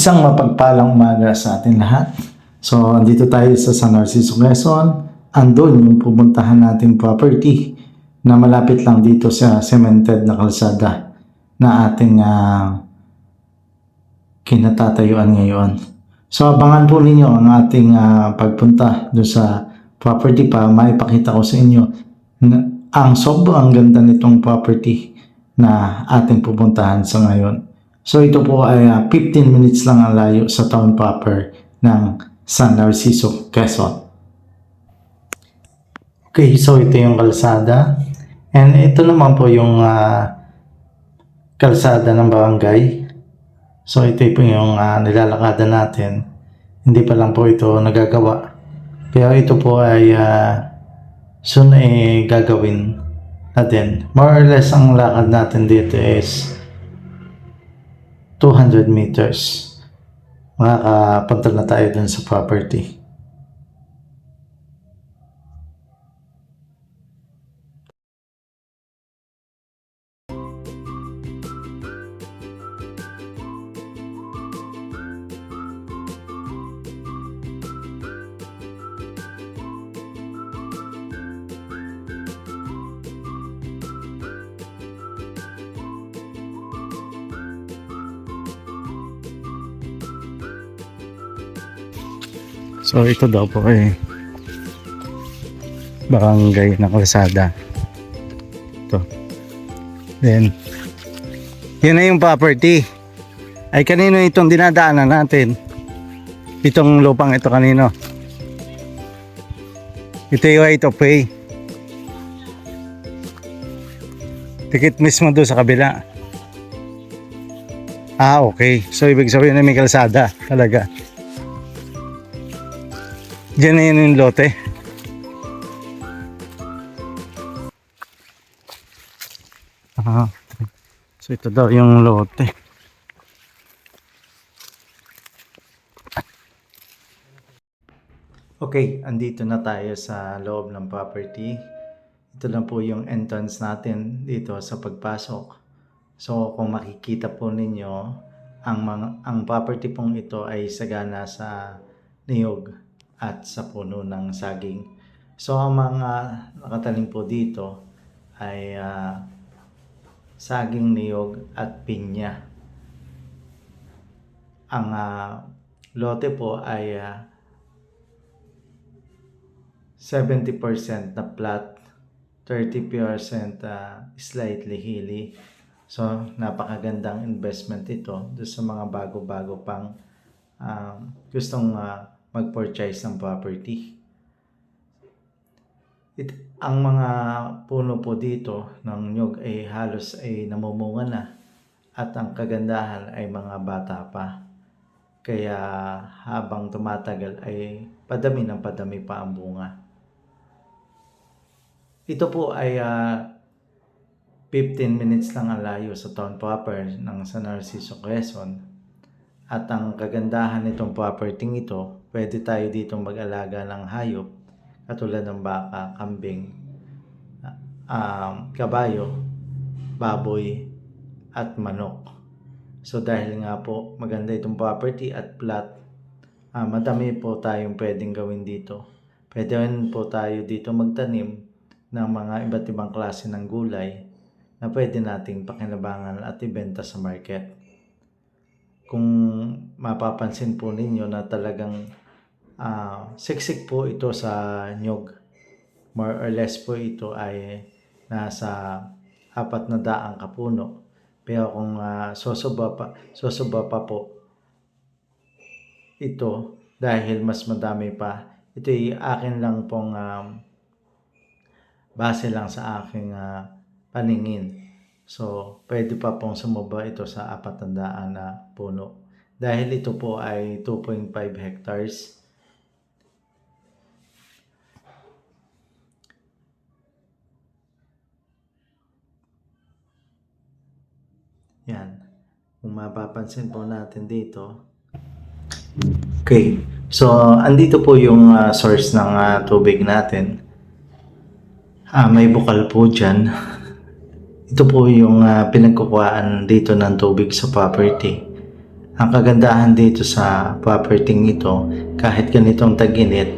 Isang mapagpalang umaga sa atin lahat. So, andito tayo sa San Narciso, Quezon. Andun yung pupuntahan nating property na malapit lang dito sa cemented na kalsada na ating kinatatayuan ngayon. So, abangan po ninyo ang ating pagpunta doon sa property pa. Maipakita ko sa inyo na ang sobrang ganda nitong property na ating pupuntahan sa ngayon. So ito po ay 15 minutes lang ang layo sa town proper ng San Narciso, Quezon. Okay, so ito yung kalsada. And ito naman po yung kalsada ng barangay. So ito po yung nilalakadan natin. Hindi pa lang po ito nagagawa. Pero ito po ay soon gagawin natin. More or less ang lakad natin dito is 200 meters. Makakapunta na tayo dun sa property. So ito daw po barangay na kalsada. Ito. Then yun na yung property. Ay kanino itong dinadaanan natin? Itong lupang ito kanino? Ito yung right of way. Tikit mismo doon sa kabila. Okay. So ibig sabihin na may kalsada talaga. Diyan na yun yung lote. So ito daw yung lote. Okay, andito na tayo sa loob ng property. Ito lang po yung entrance natin dito sa pagpasok. So kung makikita po ninyo, ang property pong ito ay sagana sa niyog at sa puno ng saging. So ang mga nakataling po dito ay saging, niyog at pinya. Ang lote po ay 70% na flat, 30% slightly hilly. So napakagandang investment ito doon sa mga bago-bago pang gustong mag-purchase ng property. Ang mga puno po dito ng nyug ay halos ay namumunga na at ang kagandahan ay mga bata pa. Kaya habang tumatagal ay padami ng padami pa ang bunga. Ito po ay 15 minutes lang ang layo sa town proper ng San Narciso, Quezon. At ang kagandahan nitong property ito, pwede tayo dito mag-alaga ng hayop katulad ng baka, kambing, kabayo, baboy at manok. So dahil nga po maganda itong property at flat, madami po tayong pwedeng gawin dito. Pwede rin po tayo dito magtanim ng mga iba't ibang klase ng gulay na pwede nating pakinabangan at ibenta sa market. Kung mapapansin po ninyo na talagang siksik po ito sa nyug. More or less po ito ay nasa 400 kapuno. Pero kung sosoba pa po ito dahil mas madami pa, ito ay akin lang pong base lang sa aking paningin. So, pwede pa pong sumaba ito sa 400 na puno. Dahil ito po ay 2.5 hectares. Yan. Kung mapapansin po natin dito. Okay. So, andito po yung source ng tubig natin. May bukal po dyan. Ito po yung pinagkukuhaan dito ng tubig sa property. Ang kagandahan dito sa property ito, kahit ganitong tag-init,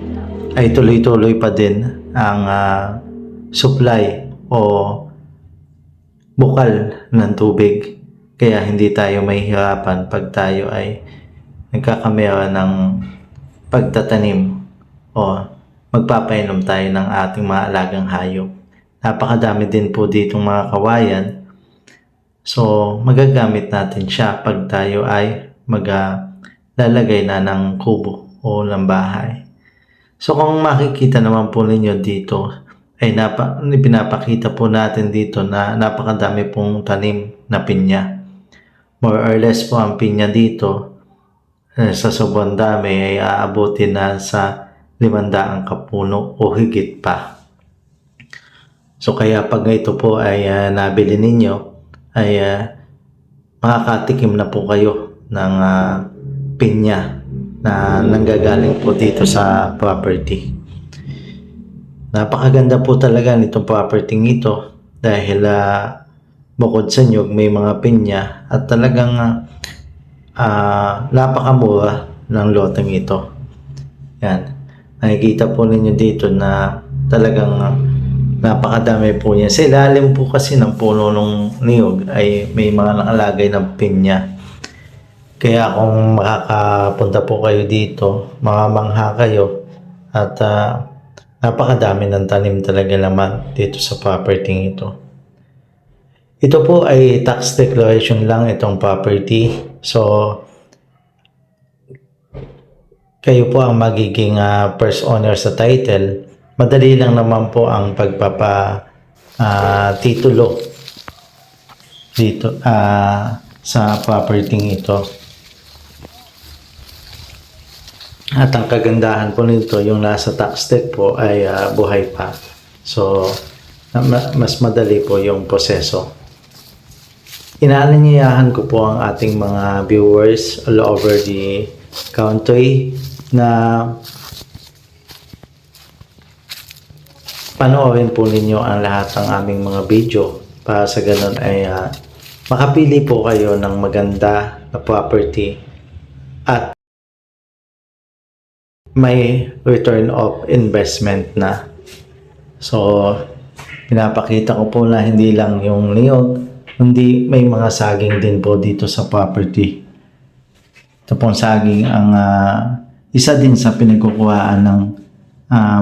ay tuloy-tuloy pa din ang supply o bukal ng tubig. Kaya hindi tayo mahihirapan pag tayo ay nagkakamera ng pagtatanim o magpapainom tayo ng ating mga alagang hayop. Napakadami din po ditong mga kawayan. So, magagamit natin siya pag tayo ay maglalagay na ng kubo o ng bahay. So, kung makikita naman po ninyo dito, ay pinapakita po natin dito na napakadami pong tanim na pinya. More or less po ang pinya dito sa sobrang dami ay aabutin na sa 500 kapuno o higit pa. So kaya pag ito po ay nabili ninyo ay makakatikim na po kayo ng pinya na nanggagaling po dito sa property. Napakaganda po talaga nitong property ito dahil bukod sa nyug may mga pinya at talagang napakamura ng loteng ito. Yan. Nakikita po ninyo dito na talagang napakadami po niya. Sa ilalim po kasi ng puno ng niyog ay may mga nakalagay ng pinya. Kaya kung makakapunta po kayo dito, mamamangha kayo at napakadami ng tanim talaga naman dito sa property ito. Ito po ay tax declaration lang itong property. So, kayo po ang magiging first owner sa title. Madali lang naman po ang titulo dito sa property ito. At ang kagandahan po nito, yung nasa tax deed po ay buhay pa. So, mas madali po yung proseso. Inaanyayahan ko po ang ating mga viewers all over the country na panoorin po ninyo ang lahat ng aming mga video para sa ganun ay makapili po kayo ng maganda na property at may return of investment na. So, pinapakita ko po na hindi lang yung niyog, hindi may mga saging din po dito sa property. Ito pong saging ang isa din sa pinagkukuhaan ng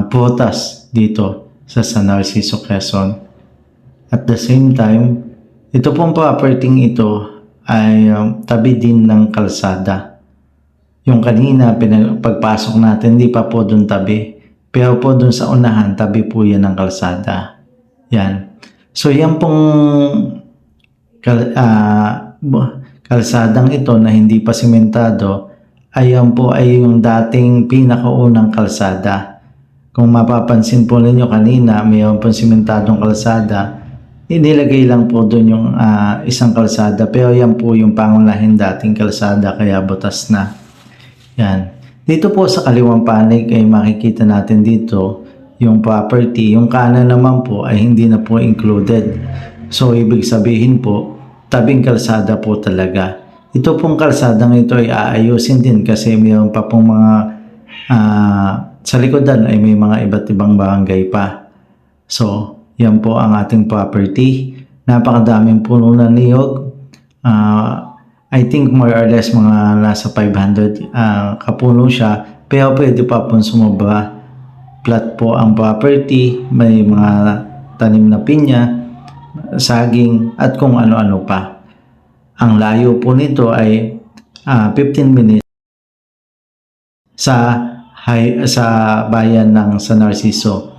prutas dito sa San Narciso, Quezon. At the same time, ito pong property ito ay tabi din ng kalsada. Yung kanina, pagpasok natin, hindi pa po doon tabi. Pero po doon sa unahan, tabi po yan ng kalsada. Yan. So, yan pong kalsadang ito na hindi pa simentado, ayan po ay yung dating pinakaunang kalsada. Kung mapapansin po ninyo kanina, mayroon pong simentadong kalsada. Inilagay lang po doon yung isang kalsada. Pero yan po yung pangunahin dating kalsada kaya butas na. Yan. Dito po sa kaliwang panig ay makikita natin dito yung property. Yung kanan naman po ay hindi na po included. So, ibig sabihin po, tabing kalsada po talaga. Ito pong kalsadang ito ay aayusin din kasi mayroon pa pong mga sa likodan ay may mga iba't ibang barangay pa. So, yan po ang ating property. Napakadaming puno ng niyog. I think more or less mga nasa 500 kapuno siya. Pero pwede pa pong sumobra. Flat po ang property. May mga tanim na pinya, saging, at kung ano-ano pa. Ang layo po nito ay 15 minutes sa bayan ng San Narciso.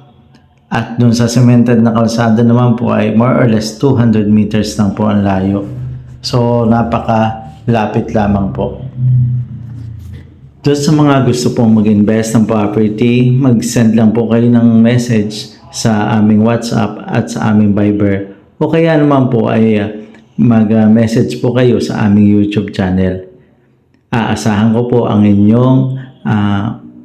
At dun sa cemented na kalsada naman po ay more or less 200 meters lang po ang layo. So, napaka-lapit lamang po. Doon sa mga gusto pong mag-invest ng property, mag-send lang po kayo ng message sa aming WhatsApp at sa aming Viber. O kaya naman po ay mag-message po kayo sa aming YouTube channel. Aasahan ko po ang inyong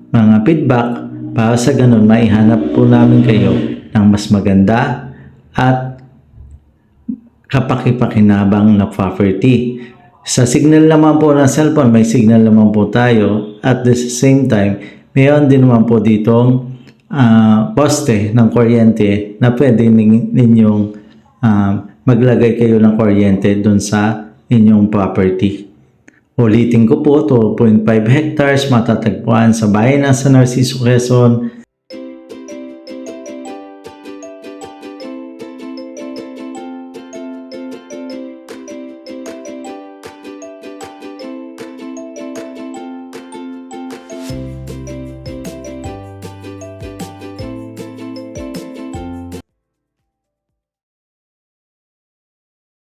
mga feedback para sa ganun maihanap po namin kayo ng mas maganda at kapakipakinabang na property. Sa signal naman po ng cellphone, may signal naman po tayo. At the same time, mayroon din naman po ditong poste ng kuryente na pwede ninyong maglagay kayo ng kuryente dun sa inyong property. Ulitin ko po, 2.5 hectares matatagpuan sa bayan ng San Narciso, Quezon,